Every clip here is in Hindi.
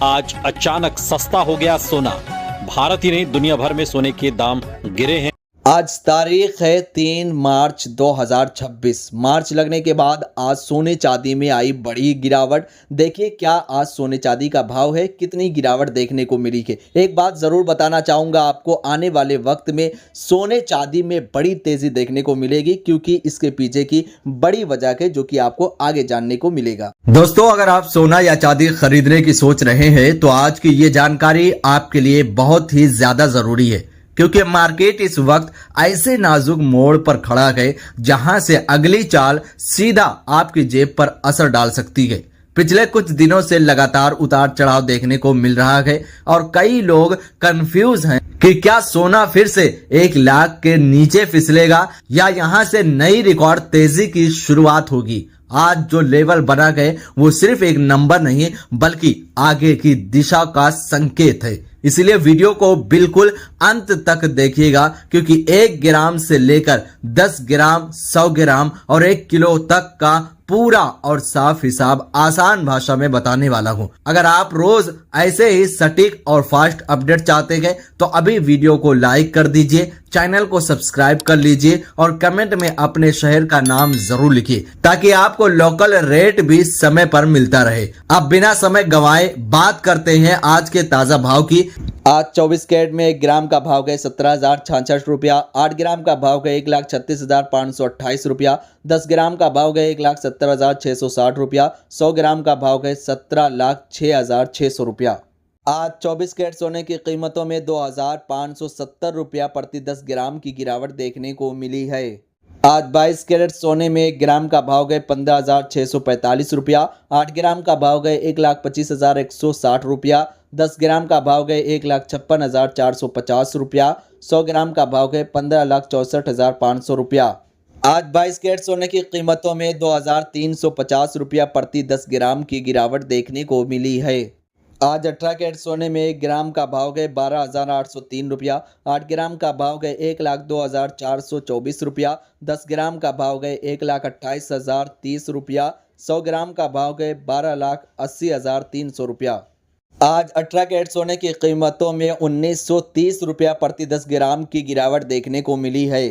आज अचानक सस्ता हो गया सोना। भारत ही नहीं दुनिया भर में सोने के दाम गिरे हैं। आज तारीख है 3 मार्च 2026। मार्च लगने के बाद आज सोने चांदी में आई बड़ी गिरावट। देखिए क्या आज सोने चांदी का भाव है, कितनी गिरावट देखने को मिली है। एक बात ज़रूर बताना चाहूँगा आपको, आने वाले वक्त में सोने चांदी में बड़ी तेज़ी देखने को मिलेगी, क्योंकि इसके पीछे की बड़ी वजह है जो कि आपको आगे जानने को मिलेगा। दोस्तों, अगर आप सोना या चांदी खरीदने की सोच रहे हैं तो आज की ये जानकारी आपके लिए बहुत ही ज्यादा जरूरी है, क्योंकि मार्केट इस वक्त ऐसे नाजुक मोड़ पर खड़ा है जहां से अगली चाल सीधा आपकी जेब पर असर डाल सकती है। पिछले कुछ दिनों से लगातार उतार चढ़ाव देखने को मिल रहा है और कई लोग कंफ्यूज हैं कि क्या सोना फिर से 1 लाख के नीचे फिसलेगा या यहां से नई रिकॉर्ड तेजी की शुरुआत होगी। आज जो लेवल बना गए वो सिर्फ एक नंबर नहीं बल्कि आगे की दिशा का संकेत है। इसलिए वीडियो को बिल्कुल अंत तक देखिएगा, क्योंकि 1 ग्राम से लेकर 10 ग्राम, 100 ग्राम और 1 किलो तक का पूरा और साफ हिसाब आसान भाषा में बताने वाला हूं। अगर आप रोज ऐसे ही सटीक और फास्ट अपडेट चाहते हैं तो अभी वीडियो को लाइक कर दीजिए, चैनल को सब्सक्राइब कर लीजिए और कमेंट में अपने शहर का नाम जरूर लिखिए, ताकि आपको लोकल रेट भी समय पर मिलता रहे। अब बिना समय गंवाए बात करते हैं आज के ताजा भाव की। आज 24 कैरेट में 1 ग्राम का भाव गए 17,066 रुपया, 8 ग्राम का भाव गए 1,36,528 रुपया, 10 ग्राम का भाव गए 1,70,660 रुपया, 100 ग्राम का भाव गए 17,06,600 रुपया। आज 24 कैरेट सोने की कीमतों में 2,570 रुपया प्रति 10 ग्राम की गिरावट देखने को मिली है। आज 22 कैरेट सोने में 1 ग्राम का भाव गए 15,645 रुपया, 8 ग्राम का भाव गए 1,25,160 रुपया, 10 ग्राम का भाव गए 1,56,450 रुपया, 100 ग्राम का भाव गए 15,64,500 रुपया। आज 22 कैरेट सोने की कीमतों में 2,350 रुपया प्रति 10 ग्राम की गिरावट देखने को मिली है। आज 18 कैरेट सोने में 1 ग्राम का भाव गए 12,803 रुपया, 8 ग्राम का भाव गए 1,02,424 रुपया, 10 ग्राम का भाव गए 1,28,030 रुपया, 100 ग्राम का भाव गए 12,80,300 रुपया। आज 18 कैरेट सोने की कीमतों में 1,930 रुपया प्रति 10 ग्राम की गिरावट देखने को मिली है।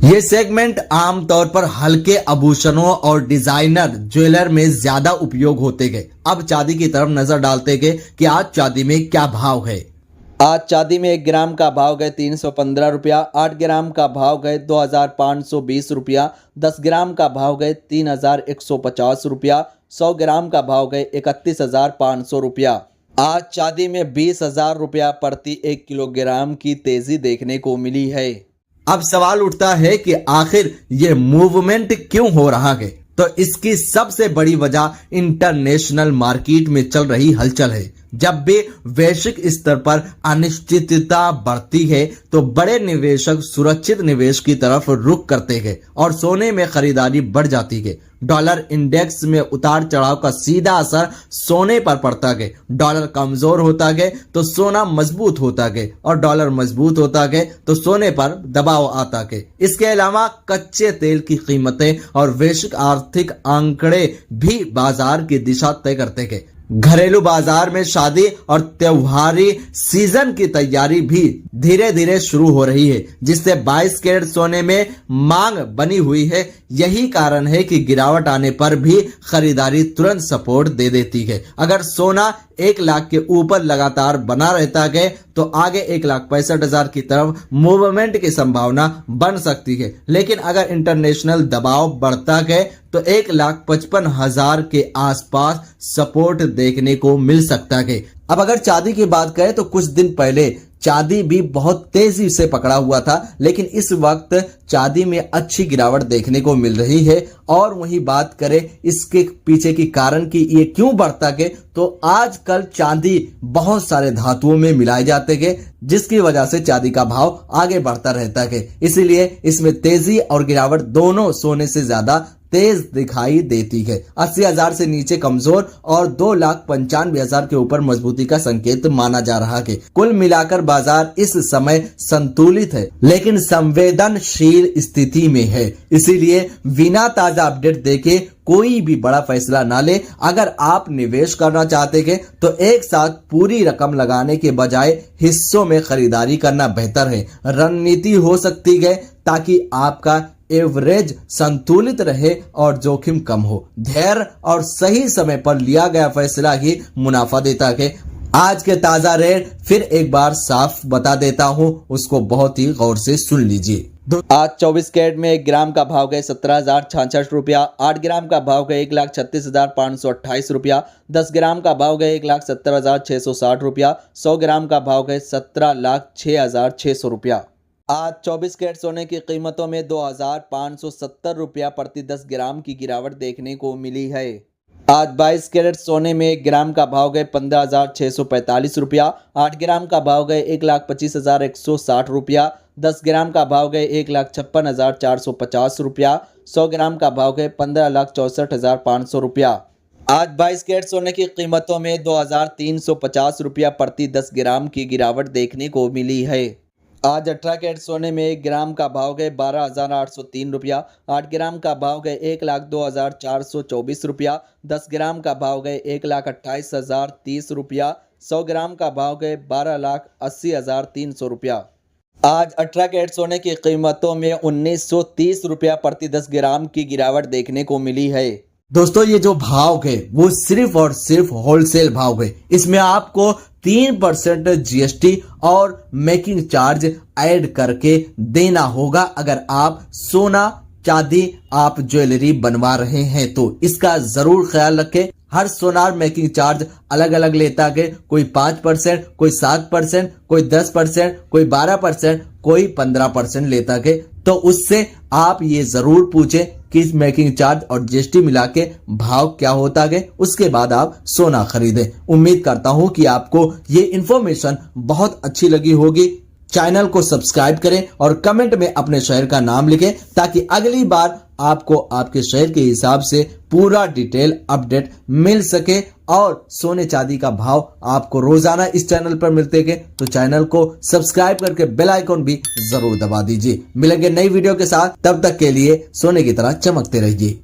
ये सेगमेंट आमतौर पर हल्के आभूषणों और डिजाइनर ज्वेलर में ज्यादा उपयोग होते गए। अब चांदी की तरफ नजर डालते गए कि आज चांदी में क्या भाव है। आज चांदी में 1 ग्राम का भाव गए 315 रुपया, 8 ग्राम का भाव गए 2,520 रुपया, 10 ग्राम का भाव गए 3,150 रुपया, 100 ग्राम का भाव गए 31,500 रुपया। आज चांदी में 20,000 रुपया प्रति 1 किलोग्राम की तेजी देखने को मिली है। अब सवाल उठता है कि आखिर ये मूवमेंट क्यों हो रहा है। तो इसकी सबसे बड़ी वजह इंटरनेशनल मार्केट में चल रही हलचल है। जब भी वैश्विक स्तर पर अनिश्चितता बढ़ती है तो बड़े निवेशक सुरक्षित निवेश की तरफ रुख करते हैं और सोने में खरीदारी बढ़ जाती है। डॉलर इंडेक्स में उतार चढ़ाव का सीधा असर सोने पर पड़ता है। डॉलर कमजोर होता है तो सोना मजबूत होता है और डॉलर मजबूत होता है तो सोने पर दबाव आता है। इसके अलावा कच्चे तेल की कीमतें और वैश्विक आर्थिक आंकड़े भी बाजार की दिशा तय करते हैं। घरेलू बाजार में शादी और त्योहारी सीजन की तैयारी भी धीरे धीरे शुरू हो रही है, जिससे 22 कैरेट सोने में मांग बनी हुई है। यही कारण है कि गिरावट आने पर भी खरीदारी तुरंत सपोर्ट दे देती है। अगर सोना 1 लाख के ऊपर लगातार बना रहता है तो आगे 1,65,000 की तरफ मूवमेंट की संभावना बन सकती है, लेकिन अगर इंटरनेशनल दबाव बढ़ता है तो 1,55,000 के आसपास सपोर्ट देखने को मिल सकता है। अब अगर चांदी की बात करें तो कुछ दिन पहले चांदी भी बहुत तेजी से पकड़ा हुआ था, लेकिन इस वक्त चांदी में अच्छी गिरावट देखने को मिल रही है। और वही बात करें इसके पीछे की कारण कि ये क्यों बढ़ता है, तो आजकल चांदी बहुत सारे धातुओं में मिलाए जाते हैं, जिसकी वजह से चांदी का भाव आगे बढ़ता रहता है। इसीलिए इसमें तेजी और गिरावट दोनों सोने से ज्यादा तेज दिखाई देती है। 80,000 से नीचे कमजोर और 2,95,000 के ऊपर मजबूती का संकेत माना जा रहा है। कुल मिलाकर बाजार इस समय संतुलित है लेकिन संवेदनशील स्थिति में है, इसीलिए बिना ताजा अपडेट देखे कोई भी बड़ा फैसला ना ले। अगर आप निवेश करना चाहते हैं तो एक साथ पूरी रकम लगाने के बजाय हिस्सों में खरीदारी करना बेहतर है। रणनीति हो सकती है ताकि आपका एवरेज संतुलित रहे और जोखिम कम हो। धैर्य और सही समय पर लिया गया फैसला ही मुनाफा देता है। आज के ताजा रेट फिर एक बार साफ बता देता हूं, उसको बहुत ही गौर से सुन लीजिए। आज 24 कैरेट में 1 ग्राम का भाव गए 17,066 रुपया। 8 ग्राम का भाव गए 1,36,528 रुपया। 10 ग्राम का भाव गए 1,70,660 रुपया। 100 ग्राम का भाव गए 17,06,600 रुपया। आज 24 कैरेट सोने की कीमतों में 2,570 रुपया प्रति 10 ग्राम की गिरावट देखने को मिली है। आज 22 कैरेट सोने में 1 ग्राम का भाव गए 15,645 रुपया। 8 ग्राम का भाव गए 1,25,160 रुपया। 10 ग्राम का भाव गए 1,56,450 रुपया। 100 ग्राम का भाव गए 15,64,500 रुपया। आज 22 कैरेट सोने की कीमतों में 2,350 रुपया प्रति 10 ग्राम की गिरावट देखने को मिली है। आज 18 कैरेट सोने में 1 ग्राम का भाव गए 12,803 रुपया। 8 ग्राम का भाव गए 1,02,424 रुपया। 10 ग्राम का भाव गए 1,28,030 रुपया। 100 ग्राम का भाव गए 12,80,300 रुपया। आज 18 कैरेट सोने की कीमतों में 1,930 रुपया प्रति 10 ग्राम की गिरावट देखने को मिली है। दोस्तों, ये जो भाव है वो सिर्फ और सिर्फ होलसेल भाव है। इसमें आपको 3% जीएसटी और मेकिंग चार्ज ऐड करके देना होगा। अगर आप सोना चांदी आप ज्वेलरी बनवा रहे हैं तो इसका जरूर ख्याल रखें। हर सोनार मेकिंग चार्ज अलग अलग लेता है। कोई 5%, कोई 7%, कोई 10%, कोई 12%, कोई 15% लेता है। तो उससे आप ये जरूर पूछें कि मेकिंग चार्ज और जीएसटी मिला के भाव क्या होता है, उसके बाद आप सोना खरीदें। उम्मीद करता हूं कि आपको ये इन्फॉर्मेशन बहुत अच्छी लगी होगी। चैनल को सब्सक्राइब करें और कमेंट में अपने शहर का नाम लिखें ताकि अगली बार आपको आपके शहर के हिसाब से पूरा डिटेल अपडेट मिल सके और सोने चांदी का भाव आपको रोजाना इस चैनल पर मिलते हैं। तो चैनल को सब्सक्राइब करके बेल आइकॉन भी जरूर दबा दीजिए। मिलेंगे नई वीडियो के साथ, तब तक के लिए सोने की तरह चमकते रहिए।